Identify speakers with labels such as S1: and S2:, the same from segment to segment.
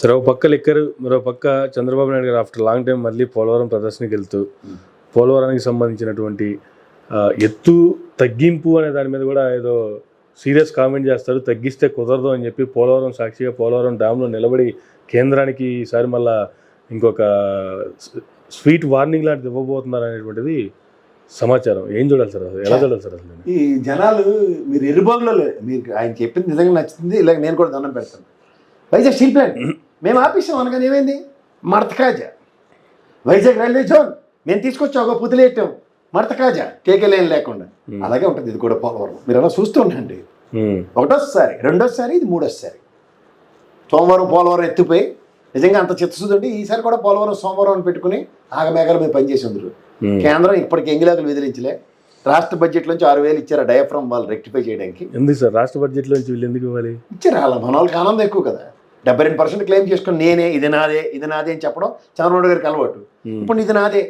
S1: సరే ఒక పక్క లిక్కరు, మరో పక్క చంద్రబాబు నాయుడు గారు ఆఫ్టర్ లాంగ్ టైం మళ్ళీ పోలవరం ప్రదర్శనకి వెళ్తూ పోలవరానికి సంబంధించినటువంటి ఎత్తు తగ్గింపు అనే దాని మీద కూడా ఏదో సీరియస్ కామెంట్ చేస్తారు. తగ్గిస్తే కుదరదు అని చెప్పి పోలవరం సాక్షిగా పోలవరం డ్యాంలో నిలబడి కేంద్రానికి ఈసారి మళ్ళా ఇంకొక స్వీట్ వార్నింగ్ లాంటిది ఇవ్వబోతున్నారు అనేటువంటిది సమాచారం. ఏం చూడాలి సార్, అసలు ఎలా చూడాలి సార్? అసలు
S2: ఈ జనాలు మీరు ఎరుబాగులో మీకు ఆయన చెప్పింది నిజంగా నచ్చింది, ఇలాగ నేను కూడా దండం పెడతాను. వైజాగ్ స్టీల్ ప్లాంట్ మేము ఆపేసాం అనగానే ఏమైంది? మడతకాజా. వైజాగ్ రైల్వే జోన్ మేము తీసుకొచ్చాం, ఒక పుదిలేటాం, మడతకాజా, కేకేలేం లేకుండా. అలాగే ఉంటుంది ఇది కూడా పోలవరం. మీరు అలా చూస్తూ ఉండండి. ఒకటోసారి, రెండోసారి, ఇది మూడోసారి. సోమవారం పోలవరం ఎత్తిపోయి నిజంగా అంత చిత్తశుద్ధి ఉంటే ఈసారి కూడా పోలవరం సోమవారం అని పెట్టుకుని ఆగమేఘాల మీద పనిచేసి ఉందరు. కేంద్రం ఇప్పటికి ఎంగిలాకులు విదిలించలే. రాష్ట్ర బడ్జెట్ నుంచి 6,000 ఇచ్చారు ఆ డయాఫ్రమ్ వాళ్ళు రెక్టిఫై చేయడానికి.
S1: ఎందుకు సార్ రాష్ట్ర బడ్జెట్ నుంచి వీళ్ళు ఎందుకు ఇవ్వాలి?
S2: ఇచ్చారు. అలా మన వాళ్ళకి ఆనందం ఎక్కువ కదా. 72% క్లెయిమ్ చేసుకుని నేనే ఇది నాదే అని చెప్పడం చంద్రబాబు గారికి అలవాటు. ఇప్పుడు ఇది నాదే,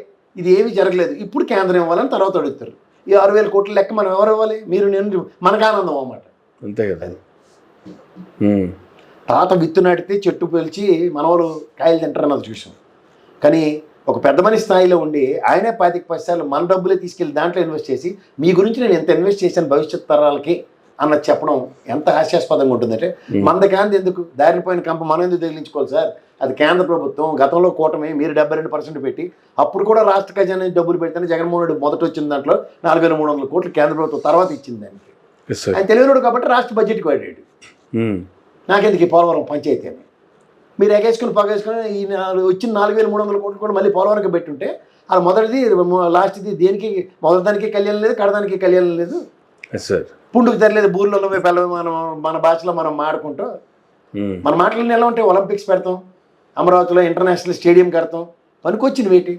S2: ఇది ఏమీ జరగలేదు, ఇప్పుడు కేంద్రం ఇవ్వాలని తర్వాత అడుగుతారు. ఈ 6,000 కోట్ల లెక్క మనం ఎవరు ఇవ్వాలి? మీరు నేను, మనకు ఆనందం అన్నమాట.
S1: అంతే కదా.
S2: అది తాత విత్తు నాటితే చెట్టు పిలిచి మనవాళ్ళు కాయలు తింటారన్నది చూసాం. కానీ ఒక పెద్ద మనిషి స్థాయిలో ఉండి ఆయనే 25 సార్లు మన డబ్బులే తీసుకెళ్ళి దాంట్లో ఇన్వెస్ట్ చేసి మీ గురించి నేను ఎంత ఇన్వెస్ట్ చేశాను భవిష్యత్ తరాలకి అన్నది చెప్పడం ఎంత హాస్యాస్పదంగా ఉంటుందంటే, మనది కాంతి ఎందుకు దారిపోయిన కంప మనం ఎందుకు తగిలించుకోవాలి సార్? అది కేంద్ర ప్రభుత్వం, గతంలో కూటమి, మీరు 72% పెట్టి అప్పుడు కూడా రాష్ట్ర ఖజానా డబ్బులు పెడితేనే జగన్మోహన్ రెడ్డి మొదట వచ్చిన దాంట్లో 4,300 కోట్లు కేంద్ర ప్రభుత్వం తర్వాత ఇచ్చింది దానికి. ఆయన తెలియనుడు కాబట్టి రాష్ట్ర బడ్జెట్కి వాడాడు. నాకెందుకు ఈ పోలవరం పంచాయతీ అని మీరు ఎగేసుకుని పగేసుకుని ఈ వచ్చిన 4,300 కోట్లు కూడా మళ్ళీ పోలవరంకి పెట్టుంటే అది మొదటిది లాస్ట్ది దేనికి మొదటిదానికి కళ్యాణం లేదు, కడదానికి కళ్యాణం లేదు. పుండుకు తెరలేదు బూర్లలో మనం మన భాషలో మనం మాడుకుంటూ మన మాటలన్నీ ఎలా ఉంటాయి? ఒలింపిక్స్ పెడతాం, అమరావతిలో ఇంటర్నేషనల్ స్టేడియం కడతాం, పనికొచ్చింది వేటి.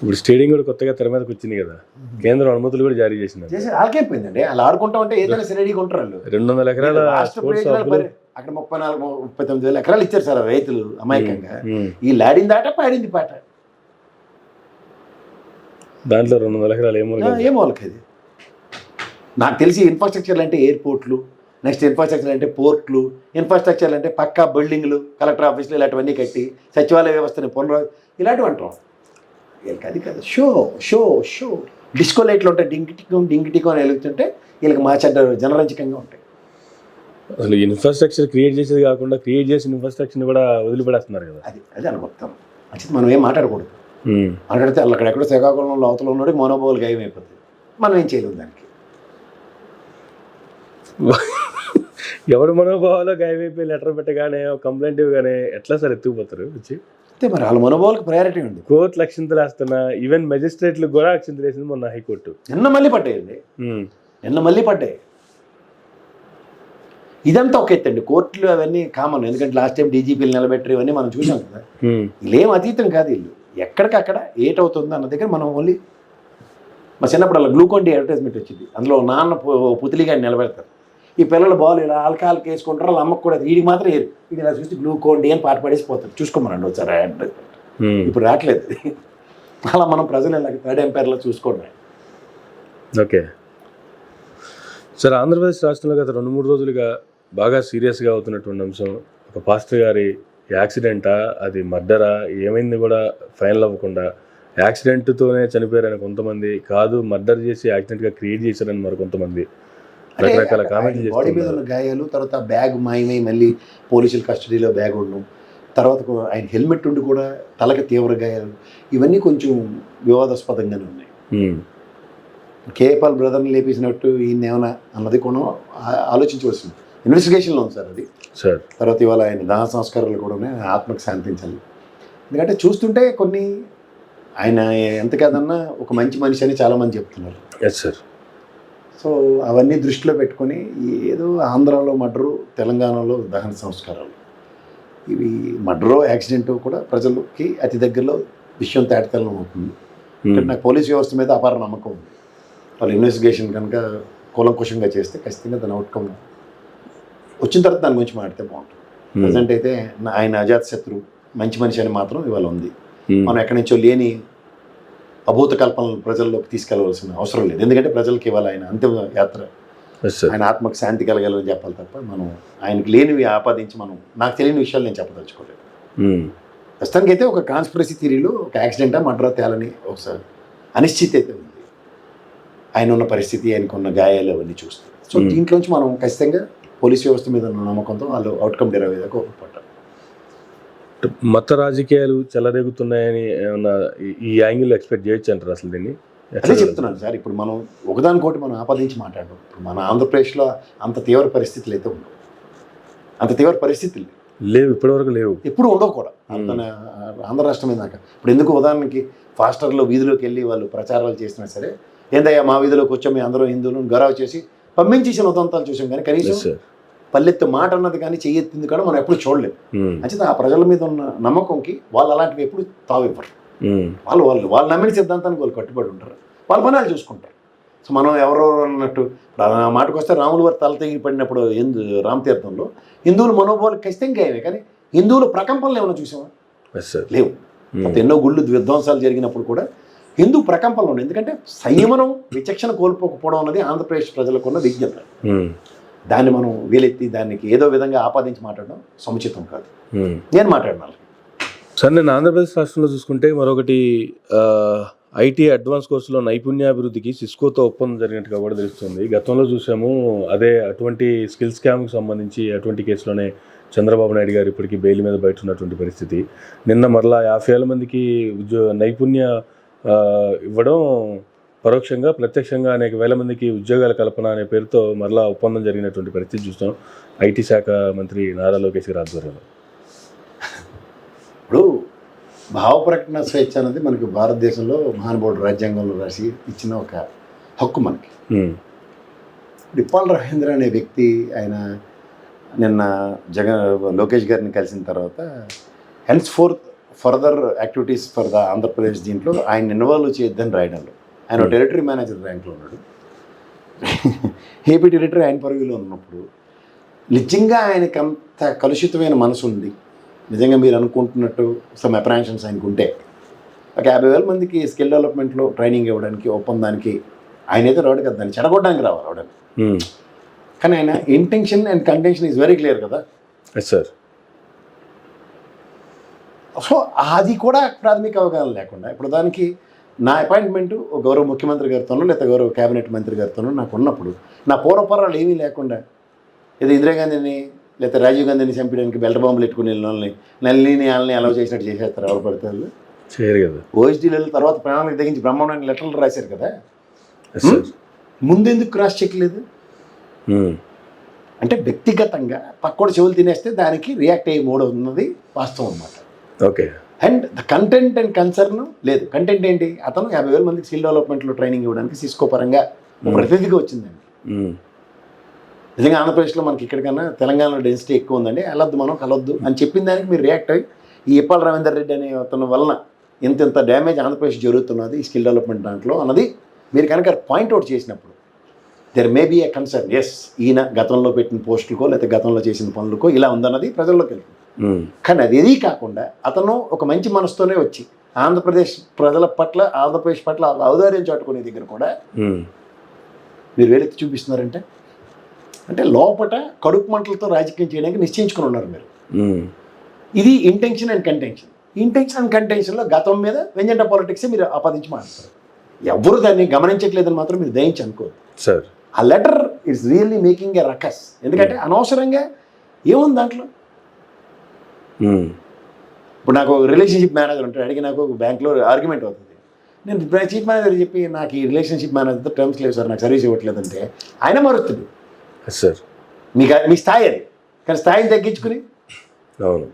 S1: ఇప్పుడు స్టేడియం కూడా కొత్తగా తెర మీదకి వచ్చింది కదా, కేంద్రం అనుమతులు కూడా జారీ చేసింది.
S2: వాళ్ళకైపోయిందండి, అలా ఆడుకుంటా ఉంటే ఏదైనా రెడీగా ఉంటారు వాళ్ళు.
S1: 200 ఎకరాల
S2: రాష్ట్ర ప్రయోజనాలు అక్కడ 34-39 ఎకరాలు ఇచ్చారు సార్ రైతులు అమాయకంగా. ఈ లాడిన దాట పాడింది పాట.
S1: దాంట్లో 200 ఎకరాలు
S2: ఏమోలకి అది నాకు తెలిసి. ఇన్ఫ్రాస్ట్రక్చర్లు అంటే ఎయిర్పోర్ట్లు, నెక్స్ట్ ఇన్ఫ్రాస్ట్రక్చర్ అంటే పోర్ట్లు, ఇన్ఫ్రాస్ట్రక్చర్లు అంటే పక్కా బిల్డింగ్లు, కలెక్టర్ ఆఫీసులు ఇలాంటివన్నీ కట్టి సచివాలయ వ్యవస్థని ఇలాంటివి అంటాం. వీళ్ళకి అది కాదు. షో షో షో డిస్కో లైట్లు ఉంటాయి, డింగిటికో అని వెలుగుతుంటే వీళ్ళకి మా చెడ్డ జనరంజకంగా ఉంటాయి.
S1: అసలు ఇన్ఫ్రాస్ట్రక్చర్ క్రియేట్ చేసేది కాకుండా క్రియేట్ చేసిన ఇన్ఫ్రాస్ట్రక్చర్ని కూడా వదిలిపడేస్తున్నారు కదా.
S2: అది అనుకుంటాం. మంచిది, మనం ఏం మాట్లాడకూడదు. మాట్లాడితే అక్కడెక్కడ శ్రీకాకుళంలో అవతల ఉన్నాడు మనోభావాలు గాయమైపోతుంది. మనం ఏం చేయలేము దానికి.
S1: ఎవరి మనోభావాలు గాయమైపోయి లెటర్ పెట్టగానే కంప్లైంట్ ఇవ్వగానే ఎట్లా సార్ ఎత్తుకుపోతారు వచ్చి?
S2: అంతే మరి, వాళ్ళ మనోభావాలకు ప్రయారిటీ ఉంది.
S1: కోర్టులు అక్షింతలు వేస్తున్నా, ఈవెన్ మెజిస్ట్రేట్లకు కూడా అక్షింతలు వేసింది మొన్న హైకోర్టు.
S2: నిన్న మళ్ళీ పడ్డాయి. ఇదంతా ఒక ఎత్తండి. కోర్టులు అవన్నీ కామన్, ఎందుకంటే లాస్ట్ టైం డీజీపీలు నిలబెట్టరు, ఇవన్నీ మనం చూసాం కదా. వీళ్ళేం అతీతం కాదు. వీళ్ళు ఎక్కడికక్కడ ఏటవుతుందో అన్న దగ్గర మనం ఓన్లీ. మా చిన్నప్పుడు అలా గ్లూకోన్ డి అడ్వర్టైజ్మెంట్ వచ్చింది, అందులో నాన్న పుతిలిగా నిలబెడతారు. ఈ పిల్లలు బాల్ ఇలా ఆల్కహాల్ వేసుకుంటారు, వాళ్ళ అమ్మకు కూడా. వీడికి మాత్రం ఏరు, వీడి ఇలా చూసి గ్లూకోన్ డి అని పాట పడేసిపోతారు. చూసుకోమనండి ఒకసారి అడ్వర్టైజ్మెంట్. ఇప్పుడు రావట్లేదు. అలా మనం ప్రజలు ఇలా థర్డ్ ఎంపైర్లో చూసుకోండి.
S1: ఓకే సార్, ఆంధ్రప్రదేశ్ రాష్ట్రంలో గత 2-3 రోజులుగా బాగా సీరియస్గా అవుతున్నటువంటి అంశం, ఒక పాస్టర్ గారి యాక్సిడెంటా, అది మర్డరా, ఏమైంది కూడా ఫైనల్ అవ్వకుండా యాక్సిడెంట్తోనే చనిపోయారని కొంతమంది, కాదు మర్డర్ చేసి యాక్సిడెంట్గా క్రియేట్ చేశారని మరి కొంతమంది రకరకాల కామెంట్లు చేస్తారు.
S2: బాడీ మీద ఉన్న గాయాలు, తర్వాత బ్యాగ్ మాయమై మళ్ళీ పోలీసుల కస్టడీలో బ్యాగ్ ఉండడం, తర్వాత ఆయన హెల్మెట్ ఉండి కూడా తలకి తీవ్ర గాయాలు, ఇవన్నీ కొంచెం వివాదాస్పదంగానే ఉన్నాయి. కేపాల్ బ్రదర్ని లేపేసినట్టు ఈయన ఏమైనా అన్నది కూడా ఆలోచించవలసింది. ఇన్వెస్టిగేషన్లో ఉంది సార్ అది. తర్వాత ఇవాళ ఆయన దహన సంస్కారాలు కూడా ఉన్నాయి. ఆత్మకు శాంతించాలి. ఎందుకంటే చూస్తుంటే కొన్ని ఆయన ఎంత కాదన్నా ఒక మంచి మనిషి అని చాలామంది చెప్తున్నారు. సో అవన్నీ దృష్టిలో పెట్టుకొని ఏదో ఆంధ్రాలో మర్డరు, తెలంగాణలో దహన సంస్కారాలు, ఇవి మర్డరో యాక్సిడెంటో కూడా ప్రజలకి అతి దగ్గరలో విషయం తేటతెల్లం అవుతుంది. నాకు పోలీస్ వ్యవస్థ మీద అపార నమ్మకం ఉంది. వాళ్ళు ఇన్వెస్టిగేషన్ కనుక కూలంకుషంగా చేస్తే ఖచ్చితంగా దాని అవుట్కమ్ వచ్చిన తర్వాత దాని గురించి మాట్లాడితే బాగుంటుంది. ప్రజెంట్ అయితే ఆయన అజాత శత్రు మంచి మనిషి అని మాత్రం ఇవాళ ఉంది. మనం ఎక్కడి నుంచో లేని అభూత కల్పనలు ప్రజల్లోకి తీసుకెళ్లవలసిన అవసరం లేదు. ఎందుకంటే ప్రజలకి ఇవాళ ఆయన అంతిమ యాత్ర
S1: ఎస్ సార్.
S2: ఆయన ఆత్మకు శాంతి కలగాలని చెప్పాలి తప్ప మనం ఆయనకి లేనివి ఆపాదించి మనం నాకు తెలియని విషయాలు నేను చెప్పదలుచుకోలేదు. ప్రస్తుతానికి అయితే ఒక కాన్స్పిరసీ థియరీలో ఒక యాక్సిడెంటా మర్డరా తేలని ఒకసారి అనిశ్చితి అయితే ఉంది. ఆయన ఉన్న పరిస్థితి, ఆయనకు ఉన్న గాయాలు అవన్నీ చూస్తాం. సో దీంట్లోంచి మనం ఖచ్చితంగా పోలీస్ వ్యవస్థ మీద ఉన్న నమ్మకంతో వాళ్ళు అవుట్కమ్ డెరైవ్ అయ్యేదాకా ఒప్పుకుంటారు.
S1: మత రాజకీయాలు చెలరేగుతున్నాయని ఏమన్నా ఈ యాంగిల్ ఎక్స్పెక్ట్ చేయొచ్చు అంటారు అసలు దీన్ని?
S2: అదే చెప్తున్నాను సార్. ఇప్పుడు మనం ఒకదానికోటి మనం ఆపాదించి మాట్లాడడం. ఇప్పుడు మన ఆంధ్రప్రదేశ్లో అంత తీవ్ర పరిస్థితులు అయితే ఉండవు, అంత తీవ్ర పరిస్థితులు
S1: లేవు, ఇప్పటివరకు లేవు,
S2: ఎప్పుడు ఉండవు కూడా. అంత ఆంధ్ర రాష్ట్రం మీద దాకా ఇప్పుడు ఎందుకు ఉదాహరణకి ఫాస్టర్లో వీధిలోకి వెళ్ళి వాళ్ళు ప్రచారాలు చేసినా సరే, ఏందయ్యా మా వీధిలోకి వచ్చాం, మీ అందరూ హిందువులను గౌరవ చేసి పంపించేసిన ఉదంతాలు చూసాం, కానీ కనీసం పల్లెత్తు మాట అన్నది కానీ చెయ్యెత్తింది కూడా మనం ఎప్పుడు చూడలేదు. అంచేత ఆ ప్రజల మీద ఉన్న నమ్మకంకి వాళ్ళు అలాంటివి ఎప్పుడు తావివ్వరు. వాళ్ళు నమ్మిన సిద్ధాంతానికి వాళ్ళు కట్టుబడి ఉంటారు, వాళ్ళ పనాలు చూసుకుంటారు. సో మనం ఎవరో అన్నట్టు ఆ మాటకు వస్తే రాముల వారి తల తెగి పడినప్పుడు రామతీర్థంలో హిందువుల మనోభావాలు ఖచ్చితంగా అయ్యాయి, కానీ హిందువుల ప్రకంపనలు ఏమైనా చూసామా? లేవు. ఎన్నో గుళ్ళు విధ్వంసాలు జరిగినప్పుడు కూడా హిందూ ప్రకంపనలు ఉన్నాయి. ఎందుకంటే సంయమనం, విచక్షణ కోల్పోకపోవడం అన్నది ఆంధ్రప్రదేశ్ ప్రజలకు ఉన్న విజ్ఞత. దాన్ని మనం వీలెత్తి దానికి ఏదో విధంగా ఆపాదించి మాట్లాడడం సముచితం కాదు. నేను మాట్లాడినాను
S1: సార్. నేను ఆంధ్రప్రదేశ్ రాష్ట్రంలో చూసుకుంటే మరొకటి ఐటీ అడ్వాన్స్ కోర్సులో నైపుణ్యాభివృద్ధికి సిస్కోతో ఒప్పందం జరిగినట్టుగా కూడా తెలుస్తుంది. గతంలో చూసాము అదే అటువంటి స్కిల్ స్కామ్కి సంబంధించి అటువంటి కేసులోనే చంద్రబాబు నాయుడు గారు ఇప్పటికీ బెయిల్ మీద బయట ఉన్నటువంటి పరిస్థితి. నిన్న మరలా 50,000 మందికి నైపుణ్య ఇవ్వడం, పరోక్షంగా ప్రత్యక్షంగా అనేక వేల మందికి ఉద్యోగాల కల్పన అనే పేరుతో మరలా ఒప్పందం జరిగినటువంటి పరిస్థితి చూస్తాం ఐటీ శాఖ మంత్రి నారా లోకేష్ గారి ఆధ్వర్యంలో.
S2: ఇప్పుడు భావ ప్రకటన స్వేచ్ఛ అనేది మనకి భారతదేశంలో మహానుభావుడు రాజ్యాంగంలో రాసి ఇచ్చిన ఒక హక్కు మనకి. ఇప్పాల రవీంద్ర అనే వ్యక్తి ఆయన నిన్న లోకేష్ గారిని కలిసిన తర్వాత hence further activities for the Andhra Pradesh దీంట్లో ఆయన ఇన్వాల్వ్ చేయొద్దని రాయడంలో ఆయన టెరిటరీ మేనేజర్ ర్యాంక్లో ఉన్నాడు. ఏపీ టెరిటరీ ఆయన పరిధిలో ఉన్నప్పుడు నిజంగా ఆయనకి అంత కలుషితమైన మనసు ఉంది, నిజంగా మీరు అనుకుంటున్నట్టు సమ్ అప్రహెన్షన్స్ ఆయనకు ఉంటే ఒక 50,000 మందికి స్కిల్ డెవలప్మెంట్లో ట్రైనింగ్ ఇవ్వడానికి ఒప్పందానికి ఆయన అయితే రాడు కదా, దాన్ని చెడగొట్టడానికి రావాలి రావడానికి. కానీ ఆయన intention and contention is very clear కదా
S1: సార్.
S2: సో అది కూడా ప్రాథమిక అవగాహన లేకుండా ఇప్పుడు దానికి నా అపాయింట్మెంటు గౌరవ ముఖ్యమంత్రి గారితోనో లేదా గౌరవ క్యాబినెట్ మంత్రి గారితోనో నాకు ఉన్నప్పుడు నా పూర్వపరాలు ఏమీ లేకుండా ఏదో ఇందిరాగాంధీని లేకపోతే రాజీవ్ గాంధీని చంపడానికి బెల్ట్ బాంబులు పెట్టుకుని వాళ్ళని నల్లిని వాళ్ళని అలౌ చేసినట్టు చేసేస్తారు ఎవరు పడితే వాళ్ళు
S1: చేయరు కదా.
S2: ఓఎస్డీలు తర్వాత ప్రణాళిక తెగించి బ్రహ్మాండానికి లెటర్లు రాశారు కదా, ముందెందుకు క్రాస్ చెక్ లేదు? అంటే వ్యక్తిగతంగా పక్కోడు చెవులు తినేస్తే దానికి రియాక్ట్ అయ్యే మూడు ఉన్నది వాస్తవం అన్నమాట.
S1: Okay.
S2: And the content and concern లేదు. కంటెంట్ ఏంటి? అతను 50,000 మందికి స్కిల్ డెవలప్మెంట్లో ట్రైనింగ్ ఇవ్వడానికి సిస్కో పరంగా ప్రతినిధిగా వచ్చిందండి. నిజంగా ఆంధ్రప్రదేశ్లో మనకి ఇక్కడికన్నా తెలంగాణలో డెన్సిటీ ఎక్కువ ఉందండి, వెళ్ళొద్దు మనం కలవద్దు అని చెప్పిన దానికి మీరు రియాక్ట్ అయ్యి ఈ ఇప్పాల రవీందర్ రెడ్డి అనే అతను వలన ఇంత డ్యామేజ్ ఆంధ్రప్రదేశ్ జరుగుతున్నది ఈ స్కిల్ డెవలప్మెంట్ దాంట్లో అన్నది మీరు కనుక పాయింట్అవుట్ చేసినప్పుడు there may be a concern. Yes, ఈయన గతంలో పెట్టిన పోస్టులకో లేకపోతే గతంలో చేసిన పనులకో ఇలా ఉందన్నది ప్రజల్లోకి వెళ్తుంది. కానీ అది ఏదీ కాకుండా అతను ఒక మంచి మనసుతోనే వచ్చి ఆంధ్రప్రదేశ్ ప్రజల పట్ల ఆంధ్రప్రదేశ్ పట్ల ఔదార్యం చాటుకునే దగ్గర కూడా మీరు వేలెత్తి చూపిస్తున్నారంటే అంటే లోపట కడుపు మంటలతో రాజకీయం చేయడానికి నిశ్చయించుకుని ఉన్నారు మీరు. ఇది intention and contention. Intention and కంటెన్షన్లో గతం మీద వెంజెంటా పాలిటిక్సే మీరు ఆపాదించి మాట్లాడతారు. ఎవరు దాన్ని గమనించట్లేదని మాత్రం మీరు దయించి అనుకోదు
S1: సార్.
S2: ఆ letter it's really making a ruckus. ఎందుకంటే అనవసరంగా ఏముంది దాంట్లో. ఇప్పుడు నాకు రిలేషన్షిప్ మేనేజర్ ఉంటాడు, అడిగి నాకు బ్యాంక్లో ఆర్గ్యుమెంట్ అవుతుంది. నేను చీఫ్ మేనేజర్ చెప్పి నాకు ఈ రిలేషన్షిప్ మేనేజర్తో టర్మ్స్ లేవు సార్, నాకు సర్వీస్ ఇవ్వట్లేదంటే ఆయన మారుతుంది
S1: సార్.
S2: మీ స్థాయి అది, కానీ స్థాయిని తగ్గించుకుని
S1: అవును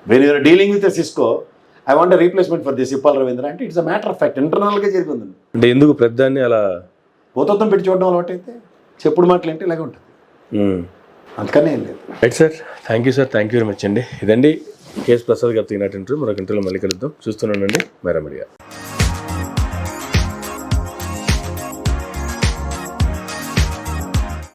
S2: when you are dealing with Cisco I want replacement for this Ippala Ravindra అంటే it's a matter of fact, ఇంటర్నల్గా జరిగింది.
S1: అంటే ఎందుకు పెద్దాన్ని అలా
S2: భూతత్వం పెట్టి చూడడం అలవాటు అయితే చెప్పుడు మాటలు అంటే ఇలాగే ఉంటుంది. అందుకనే ఏం లేదు.
S1: Right sir, thank you sir, thank you very much అండి. ఇదండి కేఎస్ ప్రసాద్ గారితో ఈనాటి ఇంటర్వ్యూ. మరొక ఇంటర్వ్యూలో మళ్ళీ కలుద్దాం. చూస్తున్నానండి మేరా మీడియా.